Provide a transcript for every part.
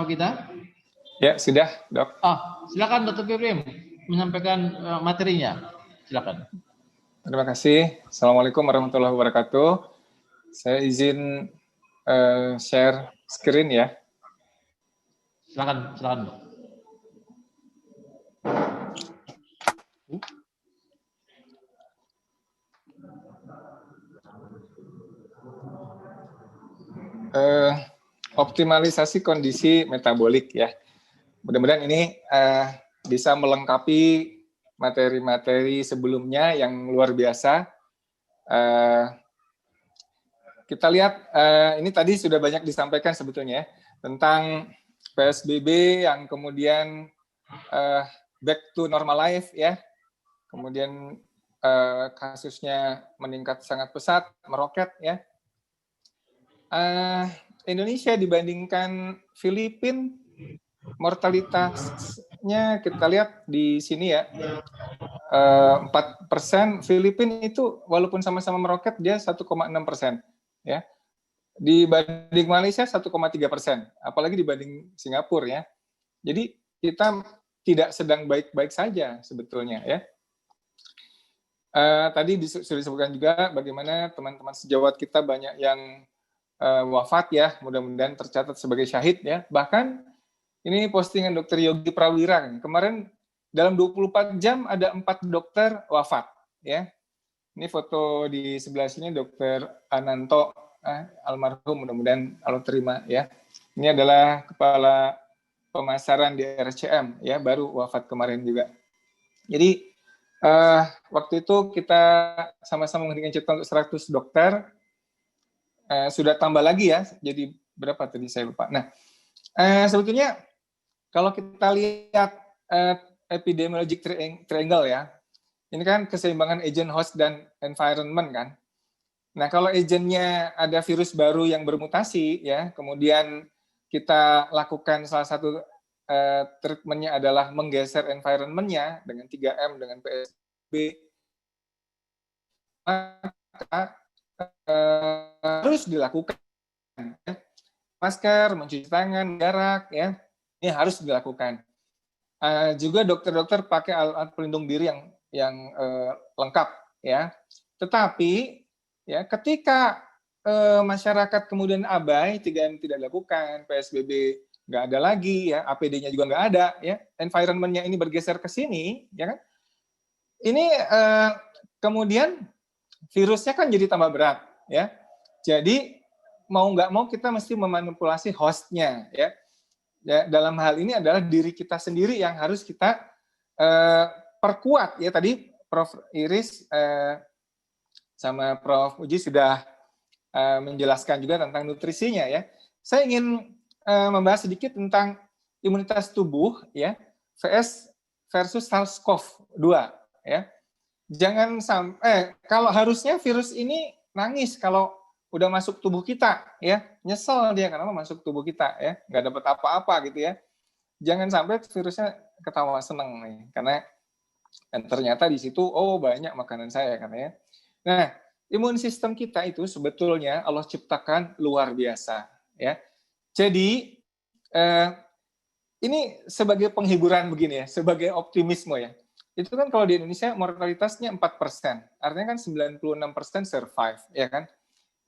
bersama kita? Ya, sudah, Dok. Silakan Dr. Piprim menyampaikan materinya. Silakan. Terima kasih. Assalamualaikum warahmatullahi wabarakatuh. Saya izin share screen ya. Silakan, Dok. Optimalisasi kondisi metabolik ya. Mudah-mudahan ini bisa melengkapi materi-materi sebelumnya yang luar biasa. Kita lihat ini tadi sudah banyak disampaikan sebetulnya tentang PSBB yang kemudian back to normal life ya. Kemudian kasusnya meningkat sangat pesat, meroket ya. Indonesia dibandingkan Filipina, mortalitasnya kita lihat di sini ya, 4%. Filipina itu walaupun sama-sama meroket dia 1,6%, ya. Dibanding Malaysia 1,3%, apalagi dibanding Singapura ya. Jadi kita tidak sedang baik-baik saja sebetulnya ya. Tadi sudah disebutkan juga bagaimana teman-teman sejawat kita banyak yang wafat ya, mudah-mudahan tercatat sebagai syahid ya. Bahkan ini postingan Dr. Yogi Prawira kemarin dalam 24 jam ada 4 dokter wafat ya. Ini foto di sebelah sini Dr. Ananto almarhum, mudah-mudahan Allah terima ya. Ini adalah kepala pemasaran di RCM ya, baru wafat kemarin juga. Jadi waktu itu kita sama-sama menghentikan cipta untuk 100 dokter. Sudah tambah lagi ya, jadi berapa tadi saya lupa. Nah, sebetulnya kalau kita lihat epidemiologic triangle ya, ini kan keseimbangan agent, host, dan environment kan. Nah, kalau agentnya ada virus baru yang bermutasi ya, kemudian kita lakukan salah satu treatmentnya adalah menggeser environmentnya dengan 3M, dengan PSBB, maka harus dilakukan masker, mencuci tangan, jarak ya, ini harus dilakukan. Juga dokter-dokter pakai alat pelindung diri yang lengkap ya. Tetapi ya ketika masyarakat kemudian abai, 3M tidak dilakukan, PSBB nggak ada lagi ya, APD-nya juga nggak ada ya, environment-nya ini bergeser ke sini ya kan. Ini kemudian virusnya kan jadi tambah berat ya. Jadi mau nggak mau kita mesti memanipulasi hostnya ya. Ya, dalam hal ini adalah diri kita sendiri yang harus kita perkuat ya. Tadi Prof. Iris sama Prof. Uji sudah menjelaskan juga tentang nutrisinya ya. Saya ingin membahas sedikit tentang imunitas tubuh ya versus SARS-CoV-2 ya. Jangan sampai kalau harusnya virus ini nangis kalau udah masuk tubuh kita ya, nyesel dia karena masuk tubuh kita ya, nggak dapat apa-apa gitu ya. Jangan sampai virusnya ketawa seneng nih, karena ternyata di situ banyak makanan saya katanya. Nah, imun sistem kita itu sebetulnya Allah ciptakan luar biasa ya. Jadi ini sebagai penghiburan begini ya, sebagai optimisme ya. Itu kan kalau di Indonesia mortalitasnya 4%, artinya kan 96% survive, ya kan?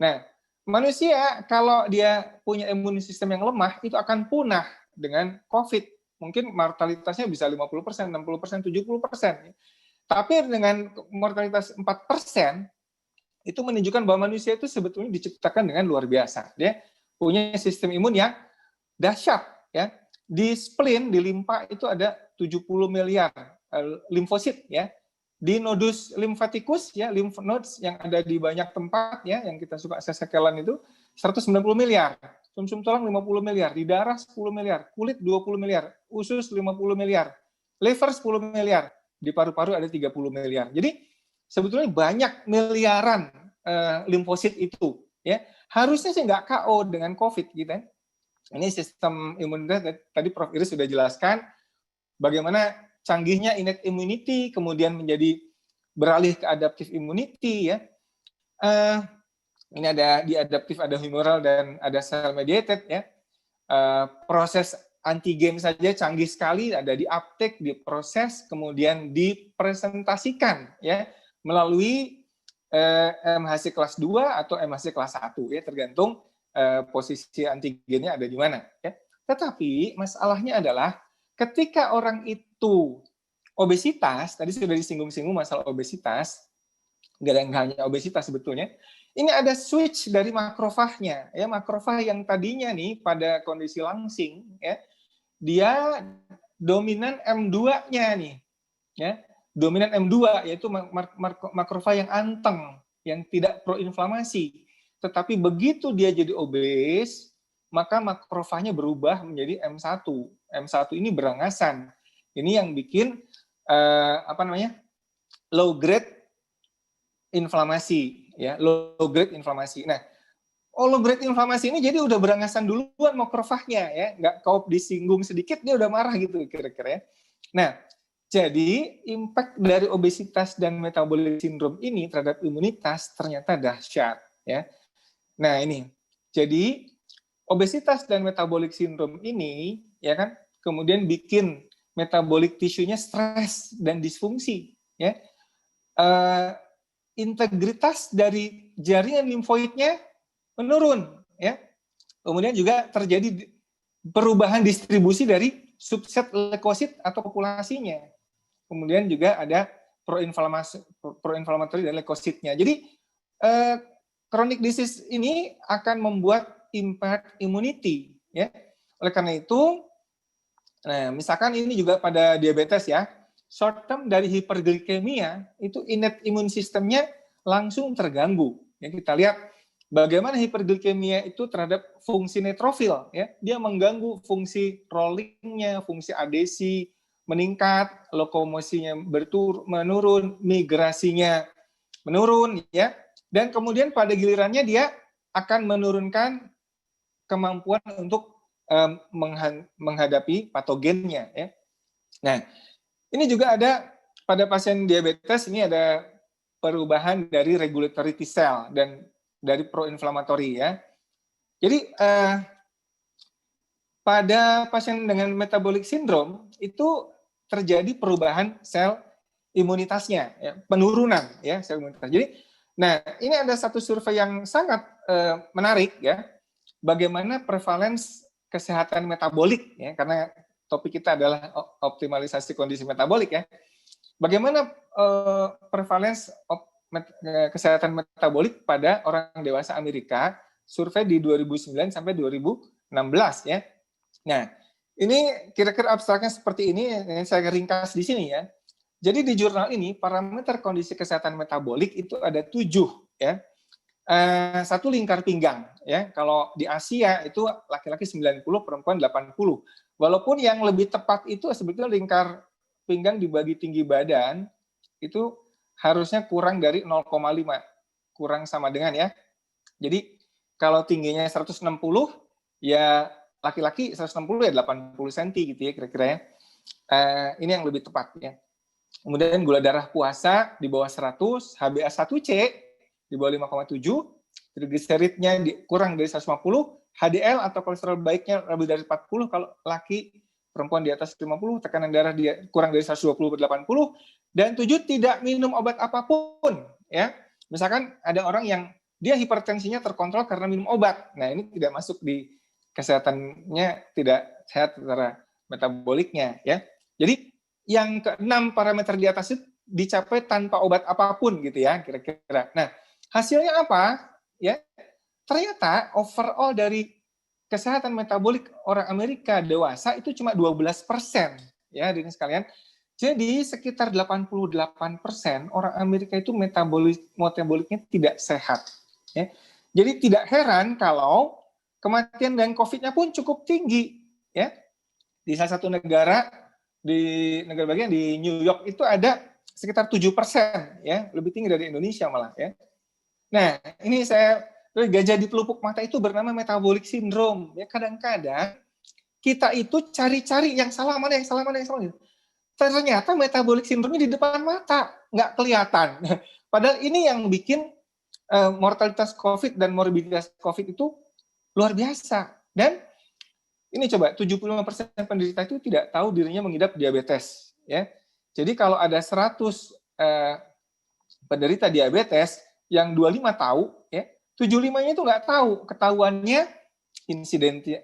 Nah, manusia kalau dia punya imun sistem yang lemah, itu akan punah dengan COVID. Mungkin mortalitasnya bisa 50%, 60%, 70%. Tapi dengan mortalitas 4%, itu menunjukkan bahwa manusia itu sebetulnya diciptakan dengan luar biasa. Dia punya sistem imun yang dahsyat, ya. Di spleen, di limpa itu ada 70 miliar limfosit ya. Di nodus limfaticus ya, lymph nodes yang ada di banyak tempat ya, yang kita suka sesekelan itu 190 miliar, sumsum tulang 50 miliar, di darah 10 miliar, kulit 20 miliar, usus 50 miliar, liver 10 miliar, di paru-paru ada 30 miliar. Jadi sebetulnya banyak miliaran limfosit itu ya. Harusnya sih nggak KO dengan COVID gitu ya. Ini sistem imunitas tadi Prof. Iris sudah jelaskan bagaimana canggihnya innate immunity kemudian menjadi beralih ke adaptive immunity ya. Ini ada di adaptive, ada humoral dan ada cell mediated ya. Proses antigen saja canggih sekali, ada di uptake, diproses, kemudian dipresentasikan ya melalui MHC kelas 2 atau MHC kelas 1 ya, tergantung posisi antigennya ada di mana ya. Tetapi masalahnya adalah ketika orang itu obesitas, tadi sudah disinggung-singgung masalah obesitas, nggak hanya obesitas sebetulnya, ini ada switch dari makrofagnya ya, makrofag yang tadinya nih pada kondisi langsing ya, dia dominan M2-nya nih ya, dominan M2 yaitu makrofag yang anteng, yang tidak proinflamasi. Tetapi begitu dia jadi obes, maka makrofagnya berubah menjadi M1. M1 ini berangasan. Ini yang bikin low grade inflamasi ya, low grade inflamasi. Nah, low grade inflamasi ini jadi udah berangasan duluan makrofagnya ya, nggak kau disinggung sedikit dia udah marah gitu kira-kira ya. Nah, jadi impact dari obesitas dan metabolic syndrome ini terhadap imunitas ternyata dahsyat ya. Nah, ini. Jadi obesitas dan metabolic syndrome ini ya kan kemudian bikin metabolic tisunya stres dan disfungsi ya. Integritas dari jaringan limfoidnya menurun ya. Kemudian juga terjadi perubahan distribusi dari subset leukosit atau populasinya. Kemudian juga ada proinflamatory dan leukositnya. Jadi chronic disease ini akan membuat impact immunity ya. Oleh karena itu, nah misalkan ini juga pada diabetes ya, short term dari hiperglikemia itu innate immune systemnya langsung terganggu. Ya, kita lihat bagaimana hiperglikemia itu terhadap fungsi neutrofil. Ya, dia mengganggu fungsi rollingnya, fungsi adesi meningkat, lokomosinya menurun, migrasinya menurun, ya. Dan kemudian pada gilirannya dia akan menurunkan kemampuan untuk menghadapi patogennya. Ya. Nah, ini juga ada pada pasien diabetes, ini ada perubahan dari regulatory T cell dan dari proinflamatory ya. Jadi pada pasien dengan metabolic syndrome itu terjadi perubahan sel imunitasnya, ya, penurunan ya sel imunitas. Jadi, nah ini ada satu survei yang sangat menarik ya, bagaimana prevalence kesehatan metabolik ya, karena topik kita adalah optimalisasi kondisi metabolik ya. Bagaimana prevalence kesehatan metabolik pada orang dewasa Amerika, survei di 2009 sampai 2016 ya. Nah, ini kira-kira abstraknya seperti ini, yang saya ringkas di sini ya. Jadi di jurnal ini parameter kondisi kesehatan metabolik itu ada 7 ya. Satu lingkar pinggang ya. Kalau di Asia itu laki-laki 90, perempuan 80. Walaupun yang lebih tepat itu sebetulnya lingkar pinggang dibagi tinggi badan itu harusnya kurang dari 0,5, kurang sama dengan ya. Jadi kalau tingginya 160 ya laki-laki 160 ya 80 cm gitu ya kira-kira ya. Ini yang lebih tepat ya. Kemudian gula darah puasa di bawah 100, HbA1c di bawah 5,7, trigliseridnya kurang dari 150, HDL atau kolesterol baiknya lebih dari 40 kalau laki, perempuan di atas 50, tekanan darah dia kurang dari 120 per 80, dan 7 tidak minum obat apapun ya. Misalkan ada orang yang dia hipertensinya terkontrol karena minum obat. Nah, ini tidak masuk di kesehatannya, tidak sehat secara metaboliknya ya. Jadi yang ke-6 parameter di atas itu dicapai tanpa obat apapun gitu ya, kira-kira. Nah, hasilnya apa? Ya. Ternyata overall dari kesehatan metabolik orang Amerika dewasa itu cuma 12% ya, hadirin sekalian. Jadi sekitar 88% orang Amerika itu metaboliknya tidak sehat. Ya. Jadi tidak heran kalau kematian dan COVID-nya pun cukup tinggi. Ya. Di salah satu negara, di negara bagian di New York itu ada sekitar 7%, ya, lebih tinggi dari Indonesia malah. Ya. Nah, ini gajah di pelupuk mata itu bernama metabolic syndrome. Ya, kadang-kadang kita itu cari-cari yang salah mana, yang salah mana, yang salah. Ternyata metabolic syndrome di depan mata, nggak kelihatan. Padahal ini yang bikin mortalitas COVID dan morbiditas COVID itu luar biasa. Dan Ini coba 75% penderita itu tidak tahu dirinya mengidap diabetes, ya. Jadi kalau ada 100 penderita diabetes, yang 25 tahu, ya, 75-nya itu nggak tahu, ketahuannya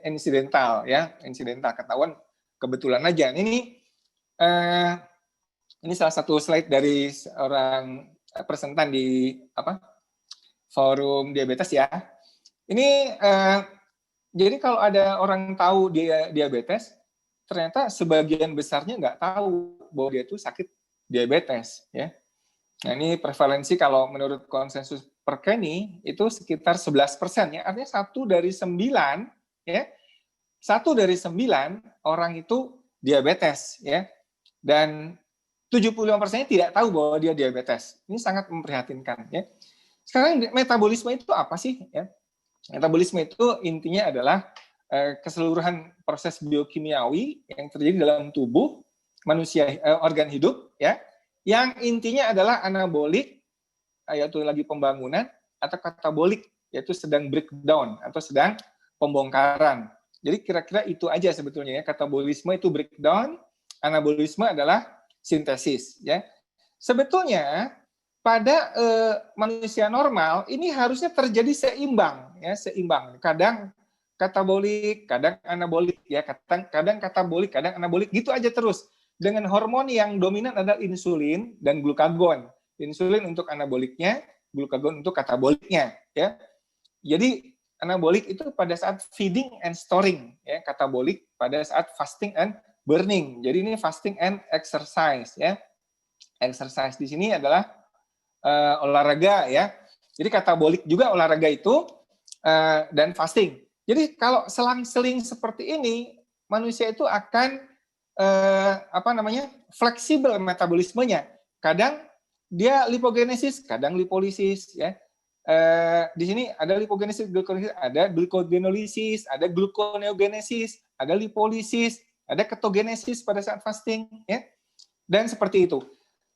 insidental, ya, insidental, ketahuan kebetulan aja. Ini salah satu slide dari seorang presentan di forum diabetes, ya. Ini jadi kalau ada orang tahu dia diabetes, ternyata sebagian besarnya nggak tahu bahwa dia itu sakit diabetes, ya. Nah, ini prevalensi kalau menurut konsensus Perkeni itu sekitar 11%, ya. Artinya 1 dari 9, ya. 1 dari 9 orang itu diabetes, ya. Dan 75%-nya tidak tahu bahwa dia diabetes. Ini sangat memprihatinkan, ya. Sekarang metabolisme itu apa sih, ya? Metabolisme itu intinya adalah keseluruhan proses biokimiawi yang terjadi dalam tubuh manusia, organ hidup, ya, yang intinya adalah anabolik, yaitu lagi pembangunan, atau katabolik, yaitu sedang breakdown atau sedang pembongkaran. Jadi kira-kira itu aja sebetulnya, ya. Katabolisme itu breakdown, anabolisme adalah sintesis, ya. Sebetulnya pada manusia normal ini harusnya terjadi seimbang, ya, seimbang. Kadang katabolik, kadang anabolik, ya, kadang katabolik, kadang anabolik, gitu aja terus. Dengan hormon yang dominan adalah insulin dan glukagon. Insulin untuk anaboliknya, glukagon untuk kataboliknya, ya. Jadi anabolik itu pada saat feeding and storing, ya, katabolik pada saat fasting and burning. Jadi ini fasting and exercise, ya. Exercise di sini adalah olahraga, ya. Jadi katabolik juga olahraga itu dan fasting. Jadi kalau selang-seling seperti ini, manusia itu akan fleksibel metabolismenya. Kadang dia lipogenesis, kadang lipolisis, ya. Di sini ada lipogenesis, ada glucogenolisis, ada gluconeogenesis, ada lipolisis, ada ketogenesis pada saat fasting, ya. Dan seperti itu.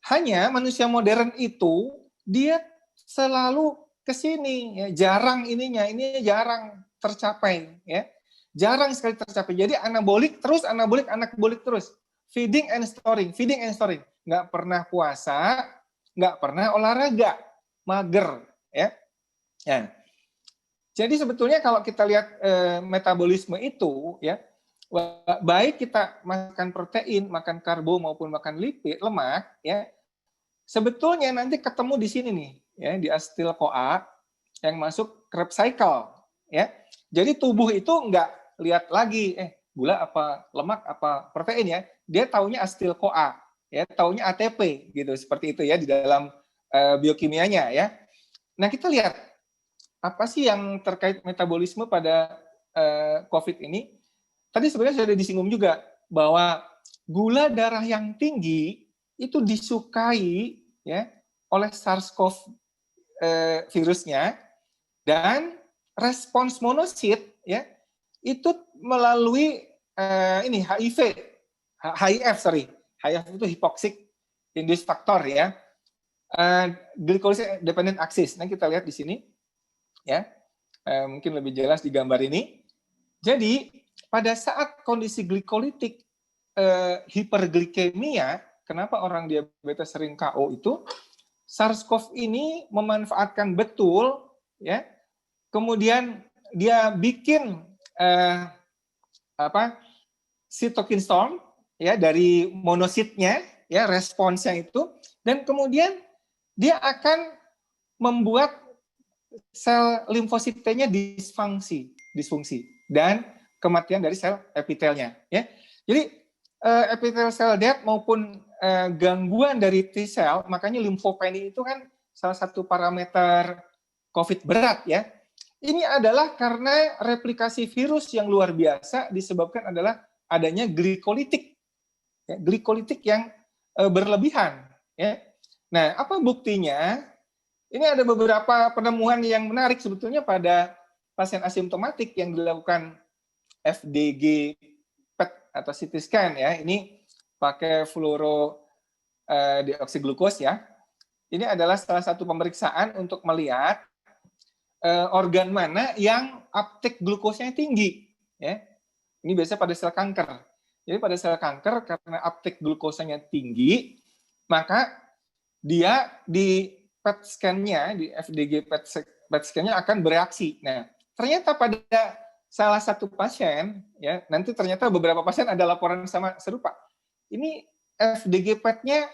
Hanya manusia modern itu dia selalu ke sini, ya, jarang ini jarang tercapai, ya. Jarang sekali tercapai. Jadi anabolik terus, anabolik terus. Feeding and storing. Nggak pernah puasa, nggak pernah olahraga, mager, ya. Ya. Jadi sebetulnya kalau kita lihat metabolisme itu, ya, baik kita makan protein, makan karbo maupun makan lipid, lemak, ya, sebetulnya nanti ketemu di sini nih, ya, di acetyl-CoA yang masuk Krebs cycle, ya. Jadi tubuh itu nggak lihat lagi gula apa lemak apa protein, ya. Dia taunya acetyl-CoA, ya, taunya ATP gitu, seperti itu, ya, di dalam biokimianya, ya. Nah, kita lihat apa sih yang terkait metabolisme pada COVID ini. Tadi sebenarnya sudah disinggung juga bahwa gula darah yang tinggi itu disukai, ya, oleh SARS-CoV virusnya, dan respons monosit, ya, itu melalui HIV itu hypoxic induced factor, ya, glycolysis dependent axis. Nah, kita lihat di sini, ya, mungkin lebih jelas di gambar ini. Jadi pada saat kondisi glikolitik hiperglikemia, kenapa orang diabetes sering KO itu, SARS-CoV ini memanfaatkan betul, ya. Kemudian dia bikin cytokine storm, ya, dari monositnya, ya, responsnya itu, dan kemudian dia akan membuat sel limfosit T-nya disfungsi dan kematian dari sel epitelnya, ya. Jadi epithelial cell death maupun gangguan dari T sel, makanya limfopenia itu kan salah satu parameter COVID berat, ya. Ini adalah karena replikasi virus yang luar biasa disebabkan adalah adanya glikolitik, ya, glikolitik yang berlebihan, ya. Nah, apa buktinya? Ini ada beberapa penemuan yang menarik sebetulnya pada pasien asimptomatik yang dilakukan FDG PET atau CT scan, ya. Ini pakai fluorodeoksiglukos, ya. Ini adalah salah satu pemeriksaan untuk melihat organ mana yang uptake glukosnya tinggi, ya. Ini biasanya pada sel kanker. Jadi pada sel kanker karena uptake glukosanya tinggi, maka dia di PET scan-nya, di FDG PET scan-nya akan bereaksi. Nah, ternyata pada salah satu pasien, ya nanti ternyata beberapa pasien ada laporan sama serupa. Ini FDG PET-nya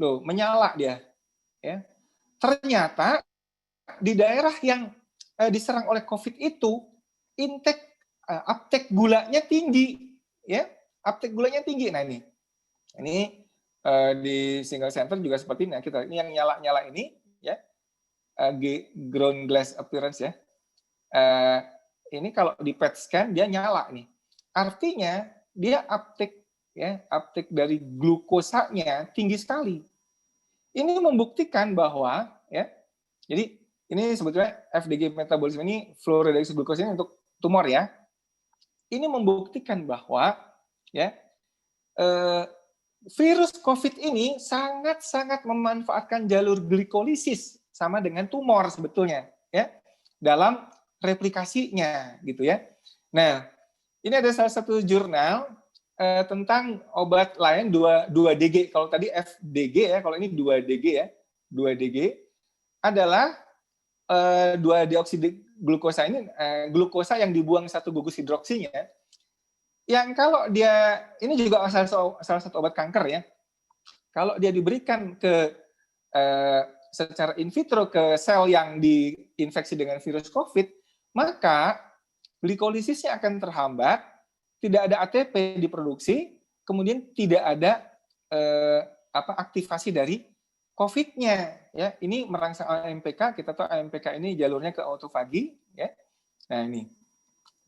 loh menyala dia, ya. Ternyata di daerah yang diserang oleh COVID itu uptake gulanya tinggi, ya, uptake gulanya tinggi. Nah ini di single center juga seperti ini. Ini yang nyala-nyala ini, ya, ground glass appearance, ya. Ini kalau di PET scan dia nyala nih. Artinya dia uptake, ya, uptake dari glukosanya tinggi sekali. Ini membuktikan bahwa, ya, jadi ini sebetulnya FDG metabolisme ini fluorodeoxy glucose ini untuk tumor, ya. Ini membuktikan bahwa, ya, virus COVID ini sangat-sangat memanfaatkan jalur glikolisis sama dengan tumor sebetulnya, ya, dalam replikasinya, gitu ya. Nah, ini ada salah satu jurnal tentang obat lain 2DG. Kalau tadi FDG, ya, kalau ini 2DG, ya. 2DG adalah 2-deoksyglukosa ini, glukosa yang dibuang satu gugus hidroksinya, yang kalau dia, ini juga salah satu obat kanker, ya, kalau dia diberikan ke secara in vitro ke sel yang diinfeksi dengan virus COVID, maka glikolisisnya akan terhambat, tidak ada ATP diproduksi, kemudian tidak ada aktivasi dari COVID-nya, ya. Ini merangsang AMPK. Kita tahu AMPK ini jalurnya ke autofagi, ya. Nah ini,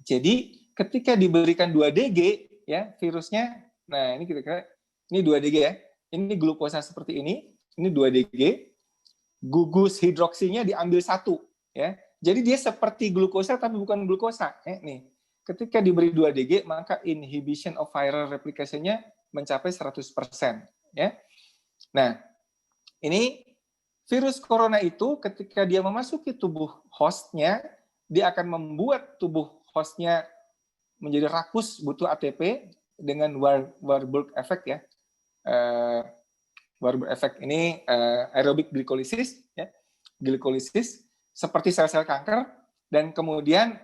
jadi ketika diberikan 2DG, ya, virusnya, nah ini kira-kira ini 2DG, ya. Ini glukosa seperti ini 2DG, gugus hidroksinya diambil satu, ya. Jadi dia seperti glukosa tapi bukan glukosa. Nih, ketika diberi 2DG maka inhibition of viral replication-nya mencapai 100%, ya. Nah, ini virus corona itu ketika dia memasuki tubuh hostnya, dia akan membuat tubuh hostnya menjadi rakus, butuh ATP dengan Warburg effect, ya. Warburg effect ini aerobic glycolysis, ya. Glikolisis seperti sel-sel kanker dan kemudian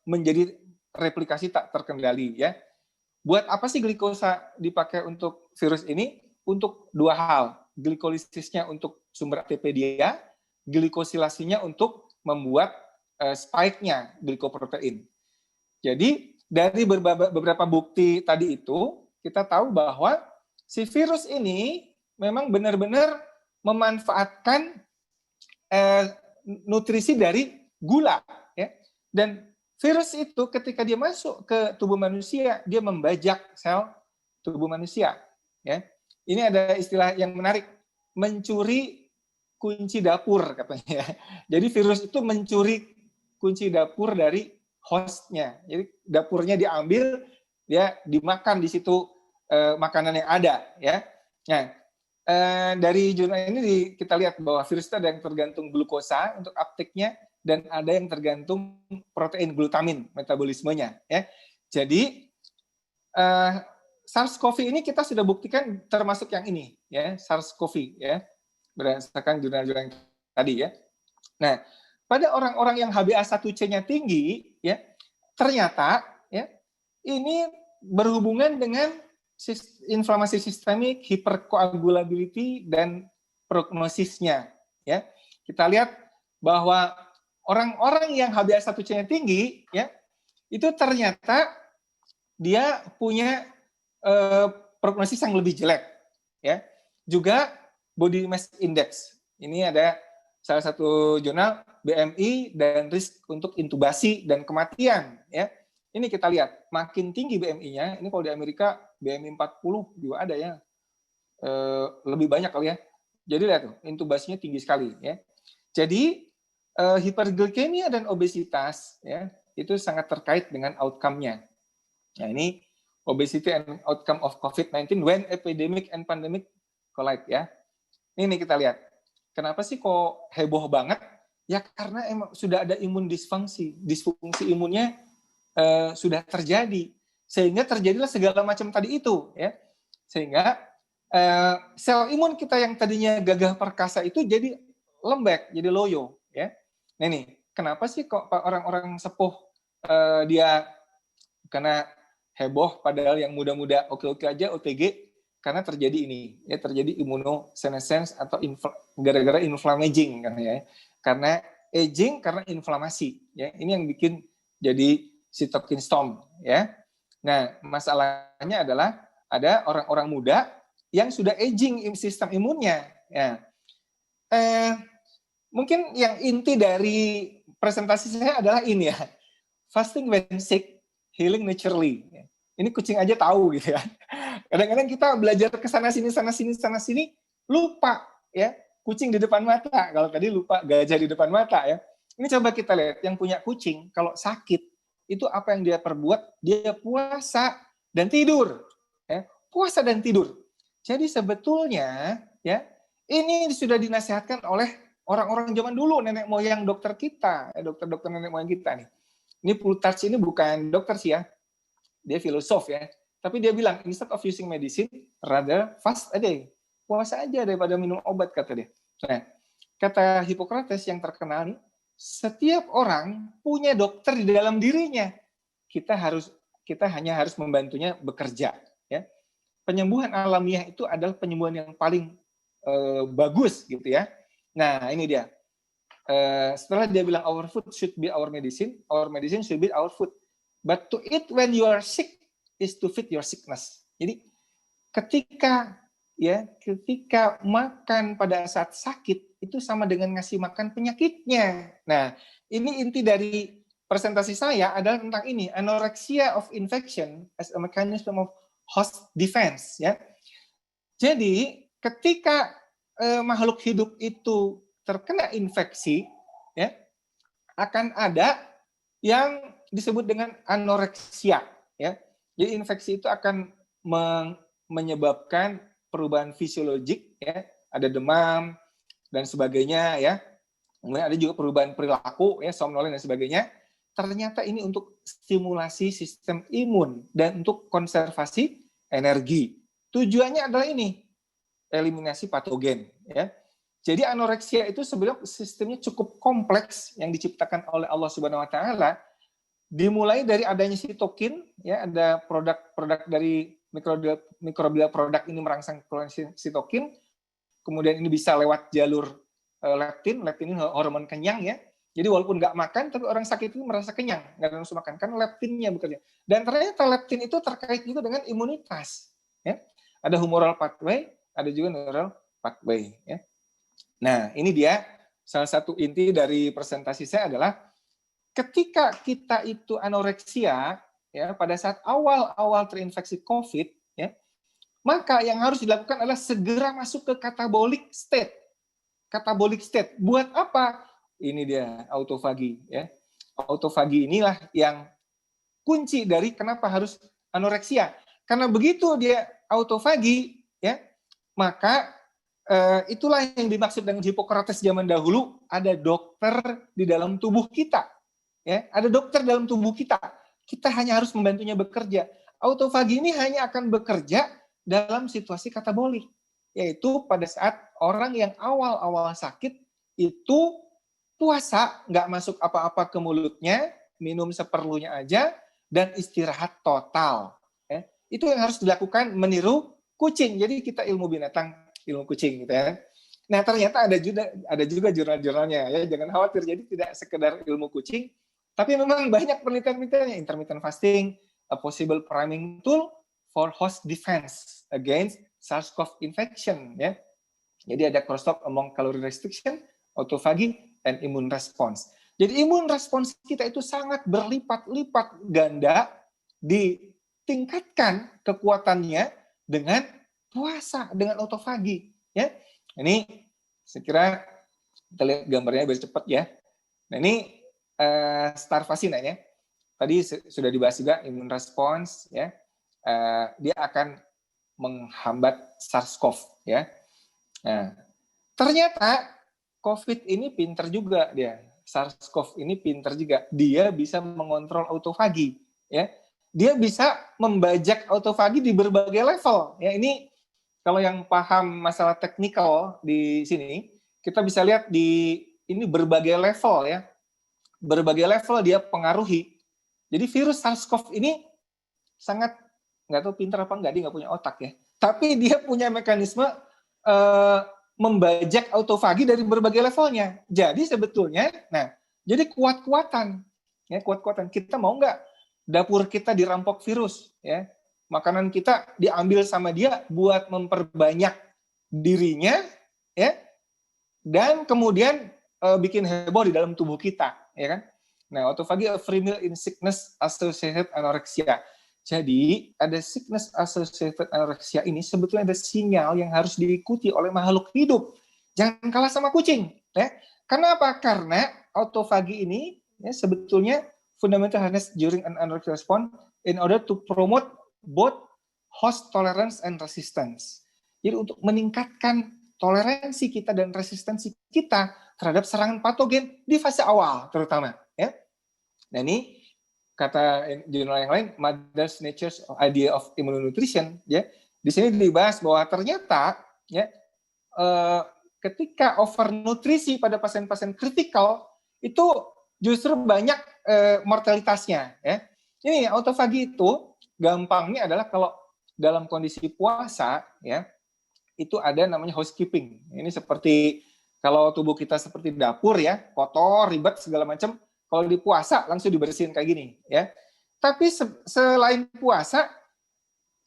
menjadi replikasi tak terkendali, ya. Buat apa sih glikosa dipakai untuk virus ini? Untuk dua hal. Glikolisisnya untuk sumber ATP dia, glikosilasinya untuk membuat spike-nya glikoprotein. Jadi dari beberapa bukti tadi itu, kita tahu bahwa si virus ini memang benar-benar memanfaatkan nutrisi dari gula, ya. Dan virus itu ketika dia masuk ke tubuh manusia, dia membajak sel tubuh manusia, ya. Ini ada istilah yang menarik, mencuri kunci dapur katanya. Jadi virus itu mencuri kunci dapur dari hostnya. Jadi dapurnya diambil, dia dimakan di situ makanan yang ada, ya. Nah, dari jurnal ini kita lihat bahwa virus itu ada yang tergantung glukosa untuk uptake-nya dan ada yang tergantung protein glutamin metabolismenya, ya. Jadi SARS-CoV ini kita sudah buktikan termasuk yang ini, ya, SARS-CoV, ya, berdasarkan jurnal-jurnal yang tadi, ya. Nah, pada orang-orang yang HbA1c-nya tinggi, ya, ternyata, ya, ini berhubungan dengan inflamasi sistemik, hipercoagulability, dan prognosisnya, ya. Kita lihat bahwa orang-orang yang HbA1c-nya tinggi, ya, itu ternyata dia punya prognosis yang lebih jelek, ya. Juga body mass index. Ini ada salah satu jurnal BMI dan risk untuk intubasi dan kematian, ya. Ini kita lihat, makin tinggi BMI-nya, ini kalau di Amerika BMI 40 juga ada, ya. Lebih banyak kali, ya. Jadi lihat tuh, intubasinya tinggi sekali, ya. Jadi hiperglikemia dan obesitas, ya, itu sangat terkait dengan outcome-nya. Nah, ini obesity and outcome of COVID-19 when epidemic and pandemic collide, ya. Ini kita lihat. Kenapa sih kok heboh banget? Ya karena emang sudah ada imun disfungsi imunnya sudah terjadi. sehingga terjadilah segala macam tadi itu, ya. Sehingga sel imun kita yang tadinya gagah perkasa itu jadi lembek, jadi loyo, ya. Nah ini, kenapa sih kok orang-orang sepuh dia karena heboh, padahal yang muda-muda oke-oke aja OTG, karena terjadi ini, ya terjadi immunosenescence atau gara-gara inflammaging kan ya. Karena aging karena inflamasi, ya. Ini yang bikin jadi cytokine storm, ya. Nah, masalahnya adalah ada orang-orang muda yang sudah aging sistem imunnya, ya. Mungkin yang inti dari presentasi saya adalah ini ya. Fasting when sick, healing naturally. Ini kucing aja tahu gitu ya. Kadang-kadang kita belajar ke sana sini, lupa ya. Kucing di depan mata. Kalau tadi lupa gajah di depan mata ya. Ini coba kita lihat, yang punya kucing kalau sakit itu apa yang dia perbuat? Dia puasa dan tidur. Ya. Puasa dan tidur. Jadi sebetulnya ya ini sudah dinasihatkan oleh orang-orang zaman dulu, nenek moyang dokter kita, dokter-dokter nenek moyang kita nih. Ini Plutarch ini bukan dokter sih ya, dia filosof ya. Tapi dia bilang, instead of using medicine, rather fast a day. Puasa aja daripada minum obat, kata dia. Nah, kata Hippocrates yang terkenal nih, setiap orang punya dokter di dalam dirinya. Kita hanya harus membantunya bekerja. Ya. Penyembuhan alamiah itu adalah penyembuhan yang paling bagus gitu ya. Nah, ini dia. Setelah dia bilang our food should be our medicine should be our food. But to eat when you are sick is to fit your sickness. Jadi ketika makan pada saat sakit itu sama dengan ngasih makan penyakitnya. Nah, ini inti dari presentasi saya adalah tentang ini, anorexia of infection as a mechanism of host defense ya. Jadi ketika makhluk hidup itu terkena infeksi, ya, akan ada yang disebut dengan anoreksia, ya. Jadi infeksi itu akan menyebabkan perubahan fisiologik, ya, ada demam dan sebagainya, ya. Kemudian ada juga perubahan perilaku, ya, somnolen dan sebagainya. Ternyata ini untuk stimulasi sistem imun dan untuk konservasi energi. Tujuannya adalah ini, eliminasi patogen, ya. Jadi anoreksia itu sebenarnya sistemnya cukup kompleks yang diciptakan oleh Allah Subhanahu wa taala. Dimulai dari adanya sitokin, ya, ada produk dari mikrobial produk ini merangsang keluaran sitokin. Kemudian ini bisa lewat jalur leptin ini hormon kenyang ya. Jadi walaupun nggak makan, tapi orang sakit itu merasa kenyang, nggak harus makan, karena leptinnya bekerja. Dan ternyata leptin itu terkait juga dengan imunitas. Ya. Ada humoral pathway, ada juga neural pathway. Ya. Nah, ini dia salah satu inti dari presentasi saya adalah ketika kita itu anoreksia, ya, pada saat awal-awal terinfeksi COVID, ya, maka yang harus dilakukan adalah segera masuk ke catabolic state. Catabolic state. Buat apa? Ini dia autofagi, ya. Autofagi inilah yang kunci dari kenapa harus anoreksia. Karena begitu dia autofagi, ya, maka itulah yang dimaksud dengan Hippocrates zaman dahulu, ada dokter di dalam tubuh kita. Ya, ada dokter dalam tubuh kita. Kita hanya harus membantunya bekerja. Autofagi ini hanya akan bekerja dalam situasi katabolik, yaitu pada saat orang yang awal-awal sakit itu puasa, nggak masuk apa-apa ke mulutnya, minum seperlunya aja, dan istirahat total. Ya. Itu yang harus dilakukan meniru kucing. Jadi kita ilmu binatang, ilmu kucing gitu ya. Nah, ternyata ada juga jurnal-jurnalnya ya. Jangan khawatir, jadi tidak sekedar ilmu kucing, tapi memang banyak penelitian-penelitiannya. Intermittent fasting, a possible priming tool for host defense against SARS-CoV infection ya. Jadi ada crosstalk among calorie restriction, autophagy, and immune response. Jadi immune response kita itu sangat berlipat-lipat ganda, ditingkatkan kekuatannya dengan puasa, dengan autofagi. Ya, ini saya kira kita lihat gambarnya biar cepat ya. Nah ini starfasin ya. Tadi sudah dibahas juga immune response ya. Dia akan menghambat SARS-CoV ya. Nah, ternyata COVID ini pinter juga dia. SARS-CoV ini pinter juga. Dia bisa mengontrol autofagi ya. dia bisa membajak autofagi di berbagai level. Ya, ini kalau yang paham masalah teknikal di sini, kita bisa lihat di ini berbagai level ya. Berbagai level dia pengaruhi. Jadi virus SARS-CoV ini sangat, nggak tahu pintar apa enggak, dia nggak punya otak ya. Tapi dia punya mekanisme membajak autofagi dari berbagai levelnya. Jadi sebetulnya, nah, jadi kuat-kuatan, ya kuat-kuatan. Kita mau nggak dapur kita dirampok virus, ya, makanan kita diambil sama dia buat memperbanyak dirinya, ya, dan kemudian bikin heboh di dalam tubuh kita, ya kan? Nah, autophagy a free meal in sickness associated anorexia. Jadi, ada sickness associated anorexia ini sebetulnya ada sinyal yang harus diikuti oleh makhluk hidup. Jangan kalah sama kucing, ya. Karena apa? Karena autophagy ini ya, sebetulnya fundamental harness during an anorexia response in order to promote both host tolerance and resistance. Jadi untuk meningkatkan toleransi kita dan resistensi kita terhadap serangan patogen di fase awal terutama, ya. Nah, ini kata jurnal yang lain, Mother Nature's Idea of Immunonutrition, ya. Di sini dibahas bahwa ternyata ya ketika overnutrisi pada pasien-pasien kritikal itu justru banyak mortalitasnya, ya. Ini autofagi itu gampangnya adalah kalau dalam kondisi puasa, ya, itu ada namanya housekeeping. Ini seperti kalau tubuh kita seperti dapur ya, kotor, ribet segala macam. Kalau di puasa langsung dibersihin kayak gini, ya. Tapi selain puasa,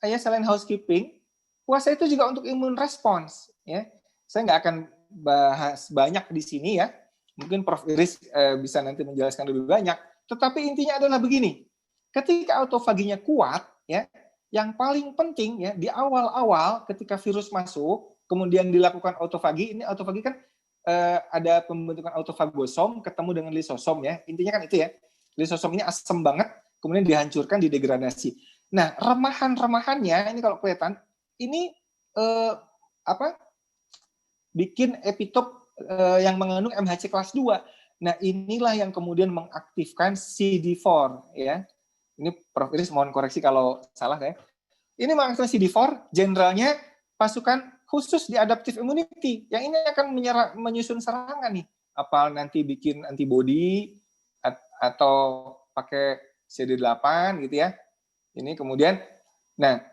ya selain housekeeping, puasa itu juga untuk imun response, ya. Saya nggak akan bahas banyak di sini ya. Mungkin Prof. Iris bisa nanti menjelaskan lebih banyak. Tetapi intinya adalah begini. Ketika autofaginya kuat, ya, yang paling penting ya di awal-awal ketika virus masuk, kemudian dilakukan autofagi. Ini autofagi kan ada pembentukan autofagosom ketemu dengan lisosom ya. Intinya kan itu ya. Lisosom ini asam banget, kemudian dihancurkan, didegradasi. Nah, remahan-remahannya ini kalau kelihatan ini bikin epitop yang mengandung MHC kelas 2. Nah, inilah yang kemudian mengaktifkan CD4 ya. Ini Prof. Iris mohon koreksi kalau salah ya. Ini mengaktifkan CD4, jenderalnya pasukan khusus di adaptive immunity. Yang ini akan menyusun serangan nih. Apa nanti bikin antibody atau pakai CD8 gitu ya. Ini kemudian, nah,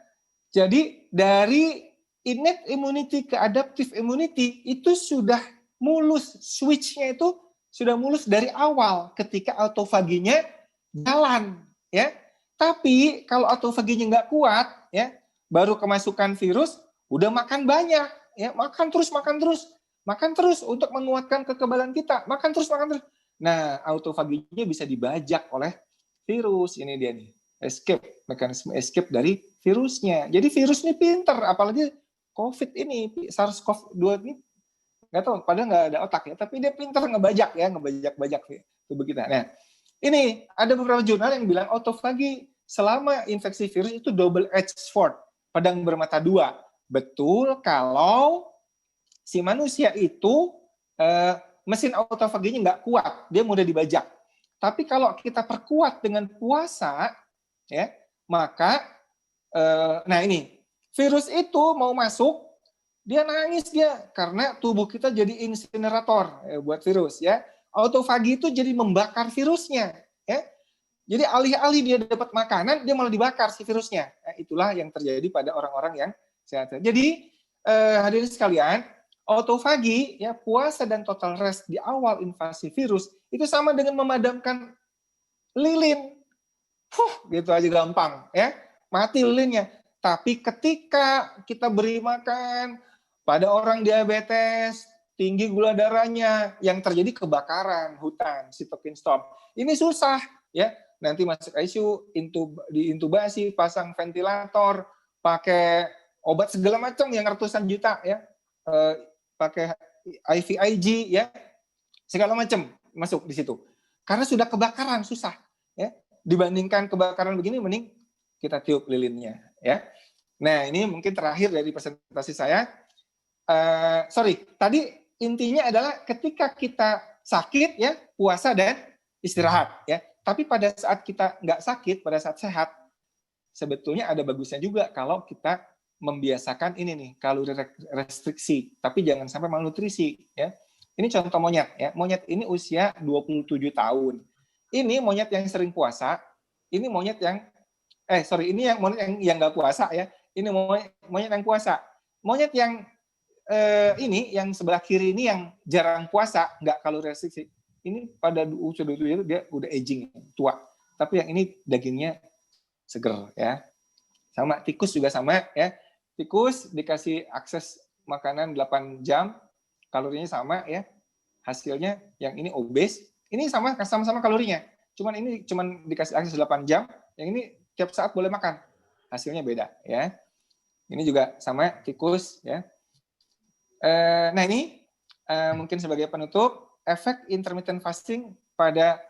jadi dari innate immunity ke adaptive immunity itu sudah mulus, switch-nya itu sudah mulus dari awal ketika autofaginya jalan, ya. Tapi kalau autofaginya nggak kuat, ya, baru kemasukan virus, udah makan banyak, ya, makan terus untuk menguatkan kekebalan kita, makan terus. Nah, autofaginya bisa dibajak oleh virus. Ini dia nih, escape, mekanisme escape dari virusnya. Jadi virus ini pinter, apalagi COVID ini, SARS-CoV-2 ini, nggak tahu, padahal nggak ada otak ya, tapi dia pinter ngebajak tubuh kita. Nah, ini ada beberapa jurnal yang bilang autofagi selama infeksi virus itu double-edged sword, pedang bermata dua. Betul kalau si manusia itu mesin autofaginya nggak kuat, dia mudah dibajak. Tapi kalau kita perkuat dengan puasa, ya, maka nah ini virus itu mau masuk, dia nangis karena tubuh kita jadi insinerator buat virus ya. Autofagi itu jadi membakar virusnya, ya. Jadi alih-alih dia dapat makanan, dia malah dibakar si virusnya. Nah, itulah yang terjadi pada orang-orang yang sehat. Jadi hadirin sekalian, autofagi ya, puasa dan total rest di awal invasi virus itu sama dengan memadamkan lilin. Gitu aja gampang ya. Mati lilinnya. Tapi ketika kita beri makan pada orang diabetes, tinggi gula darahnya, yang terjadi kebakaran hutan, sitokin storm. Ini susah ya. Nanti masuk ICU, diintubasi, pasang ventilator, pakai obat segala macam yang ratusan juta ya, pakai IVIG ya, segala macam masuk di situ. Karena sudah kebakaran susah ya. Dibandingkan kebakaran begini, mending kita tiup lilinnya ya. Nah, ini mungkin terakhir dari presentasi saya. Tadi intinya adalah ketika kita sakit ya, puasa dan istirahat ya. Tapi pada saat kita nggak sakit, pada saat sehat, sebetulnya ada bagusnya juga kalau kita membiasakan ini nih, kalori restriksi, tapi jangan sampai malnutrisi ya. Ini contoh monyet ya. Monyet ini usia 27 tahun. Ini monyet yang sering puasa, ini monyet yang ini yang monyet yang nggak puasa ya. Ini monyet yang puasa. Monyet yang ini yang sebelah kiri ini yang jarang puasa, nggak kalori restriksi. Ini pada usia 27 dia udah aging, tua. Tapi yang ini dagingnya seger ya. Sama tikus juga sama ya. Tikus dikasih akses makanan 8 jam, kalorinya sama ya. Hasilnya yang ini obes, ini sama-sama kalorinya. Cuman ini cuman dikasih akses 8 jam, yang ini tiap saat boleh makan. Hasilnya beda ya. Ini juga sama tikus ya. Nah ini mungkin sebagai penutup, efek intermittent fasting pada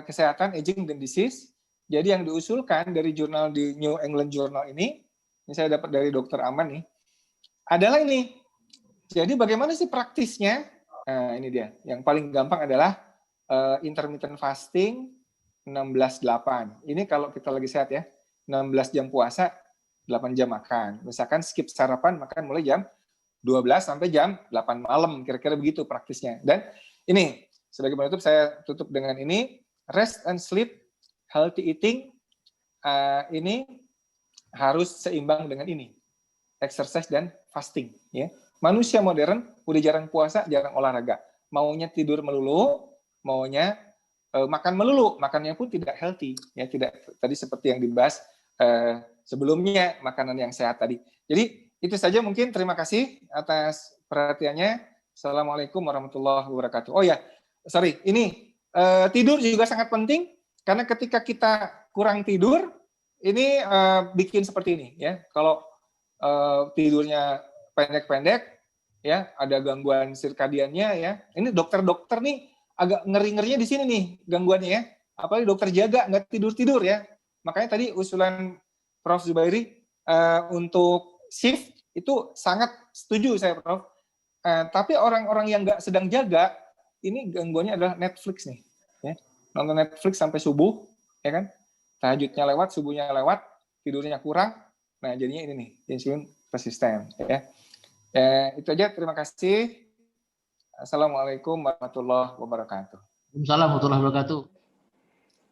kesehatan aging dan disease. Jadi yang diusulkan dari jurnal di New England Journal ini saya dapat dari Dokter Aman nih, adalah ini. Jadi bagaimana sih praktisnya? Nah, ini dia. Yang paling gampang adalah intermittent fasting 16-8. Ini kalau kita lagi sehat ya, 16 jam puasa, 8 jam makan. Misalkan skip sarapan, makan mulai jam 12 sampai jam 8 malam. Kira-kira begitu praktisnya. Dan ini, sebagai penutup, saya tutup dengan ini. Rest and sleep, healthy eating, ini harus seimbang dengan ini, exercise dan fasting. Ya, manusia modern udah jarang puasa, jarang olahraga, maunya tidur melulu, maunya makan melulu, makannya pun tidak healthy. Ya, tidak tadi seperti yang dibahas sebelumnya, makanan yang sehat tadi. Jadi itu saja mungkin. Terima kasih atas perhatiannya. Assalamualaikum warahmatullahi wabarakatuh. Oh ya, sorry, ini tidur juga sangat penting karena ketika kita kurang tidur ini bikin seperti ini ya. Kalau tidurnya pendek-pendek ya, ada gangguan sirkadiannya ya. Ini dokter-dokter nih agak ngeri-ngerinya di sini nih gangguannya ya. Apalagi dokter jaga nggak tidur-tidur ya. Makanya tadi usulan Prof. Zubairi untuk shift itu sangat setuju saya, Prof. Tapi orang-orang yang nggak sedang jaga, ini gangguannya adalah Netflix nih. Ya. Nonton Netflix sampai subuh, ya kan? Tahajudnya lewat, subuhnya lewat, tidurnya kurang. Nah, jadinya ini nih, insulin resisten. Ya. Itu aja, terima kasih. Assalamualaikum warahmatullahi wabarakatuh. Waalaikumsalam warahmatullahi wabarakatuh.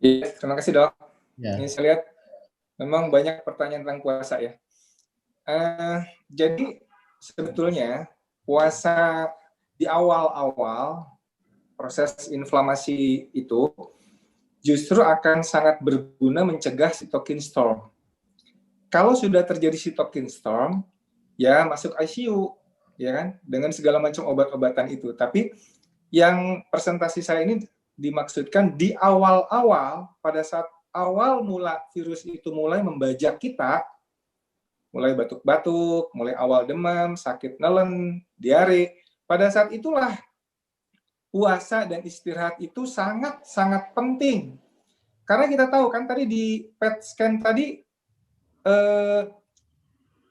Ya, terima kasih, Dok. Ya. Ini saya lihat memang banyak pertanyaan tentang puasa ya. Jadi sebetulnya puasa di awal-awal proses inflamasi itu justru akan sangat berguna mencegah cytokine storm. Kalau sudah terjadi cytokine storm, ya masuk ICU, ya kan, dengan segala macam obat-obatan itu. Tapi yang presentasi saya ini dimaksudkan di awal-awal, pada saat awal mula virus itu mulai membajak kita, mulai batuk-batuk, mulai awal demam, sakit nelen, diare. Pada saat itulah puasa dan istirahat itu sangat-sangat penting. Karena kita tahu kan tadi di PET scan tadi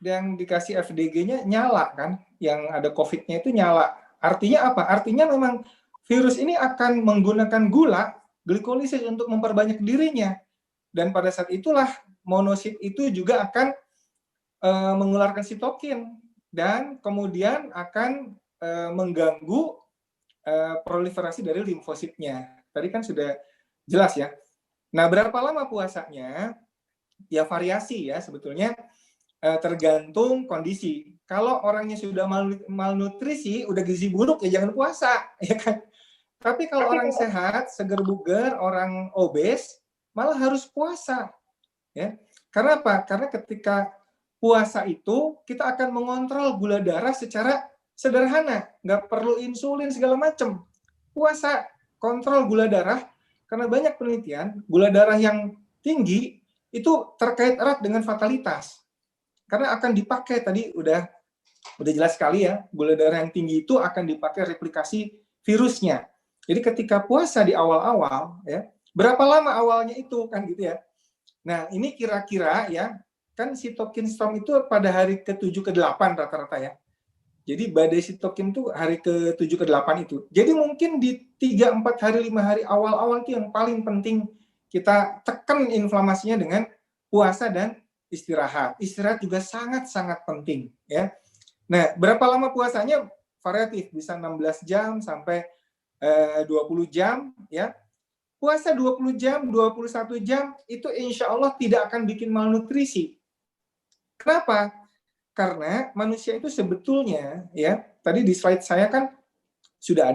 yang dikasih FDG-nya nyala kan, yang ada COVID-nya itu nyala. Artinya apa? Artinya memang virus ini akan menggunakan gula, glikolisis untuk memperbanyak dirinya. Dan pada saat itulah monosit itu juga akan mengeluarkan sitokin dan kemudian akan mengganggu proliferasi dari limfositnya. Tadi kan sudah jelas ya. Nah, berapa lama puasanya? Ya variasi ya sebetulnya, tergantung kondisi. Kalau orangnya sudah malnutrisi, udah gizi buruk ya jangan puasa, ya kan? Tapi kalau orang sehat, seger bugar, orang obes, malah harus puasa. Ya. Karena apa? Karena ketika puasa itu kita akan mengontrol gula darah secara sederhana, nggak perlu insulin segala macam. Puasa, kontrol gula darah, karena banyak penelitian, gula darah yang tinggi itu terkait erat dengan fatalitas. Karena akan dipakai, tadi udah jelas sekali ya, gula darah yang tinggi itu akan dipakai replikasi virusnya. Jadi ketika puasa di awal-awal, ya, berapa lama awalnya itu, kan gitu ya. Nah, ini kira-kira ya, kan cytokine storm itu pada hari ke-7 ke-8 rata-rata ya. Jadi badai sitokin itu hari ke-7 ke-8 itu. Jadi mungkin di 3, 4 hari, 5 hari awal-awal itu yang paling penting kita tekan inflamasinya dengan puasa dan istirahat. Istirahat juga sangat-sangat penting ya. Nah, berapa lama puasanya? Variatif, bisa 16 jam sampai 20 jam ya. Puasa 20 jam, 21 jam itu insya Allah tidak akan bikin malnutrisi. Kenapa? Karena manusia itu sebetulnya ya, tadi di slide saya kan sudah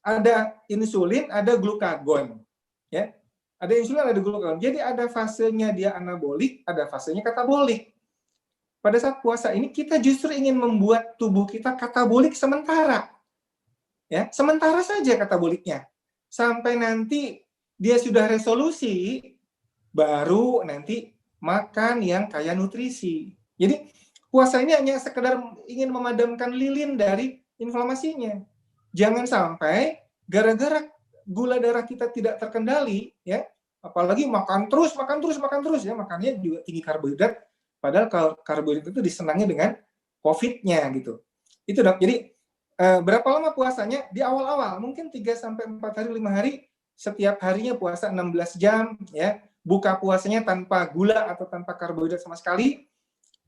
ada insulin, ada glukagon ya. Ada insulin, ada glukagon. Jadi ada fasenya dia anabolik, ada fasenya katabolik. Pada saat puasa ini kita justru ingin membuat tubuh kita katabolik sementara. Ya, sementara saja kataboliknya. Sampai nanti dia sudah resolusi, baru nanti makan yang kaya nutrisi. Jadi puasa ini hanya sekedar ingin memadamkan lilin dari inflamasinya. Jangan sampai gara-gara gula darah kita tidak terkendali, ya, apalagi makan terus ya, makannya juga tinggi karbohidrat. Padahal karbohidrat itu disenangi dengan COVID-nya gitu. Itu dok. Jadi berapa lama puasanya? Di awal-awal mungkin 3-4 hari, 5 hari, setiap harinya puasa 16 jam ya. Buka puasanya tanpa gula atau tanpa karbohidrat sama sekali.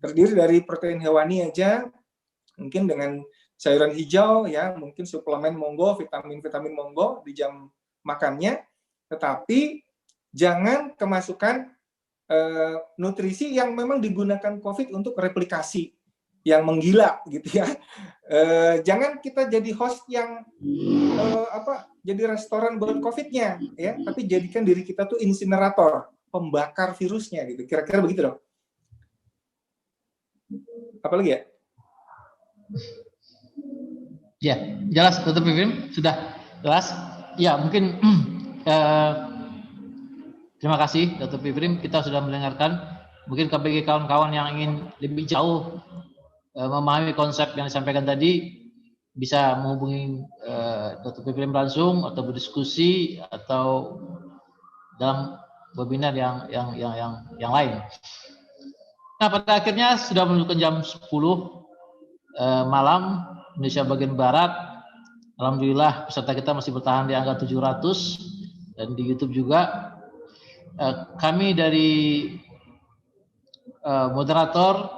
Terdiri dari protein hewani aja. Mungkin dengan sayuran hijau ya, mungkin suplemen monggo, vitamin monggo di jam makannya. Tetapi jangan kemasukan nutrisi yang memang digunakan COVID untuk replikasi yang menggila gitu ya. Jangan kita jadi host yang jadi restoran buat COVID-nya ya, tapi jadikan diri kita tuh insinerator, pembakar virusnya gitu. Kira-kira begitu dong. Apalagi ya? Ya, jelas Dr. Piprim, sudah jelas. Ya, mungkin terima kasih Dr. Piprim, kita sudah mendengarkan. Mungkin bagi kawan-kawan yang ingin lebih jauh memahami konsep yang disampaikan tadi, bisa menghubungi Dr. Piprim langsung atau berdiskusi atau dalam webinar yang lain. Nah, pada akhirnya sudah menunjukkan jam 10 malam Indonesia bagian Barat. Alhamdulillah peserta kita masih bertahan di angka 700 dan di YouTube juga. Kami dari moderator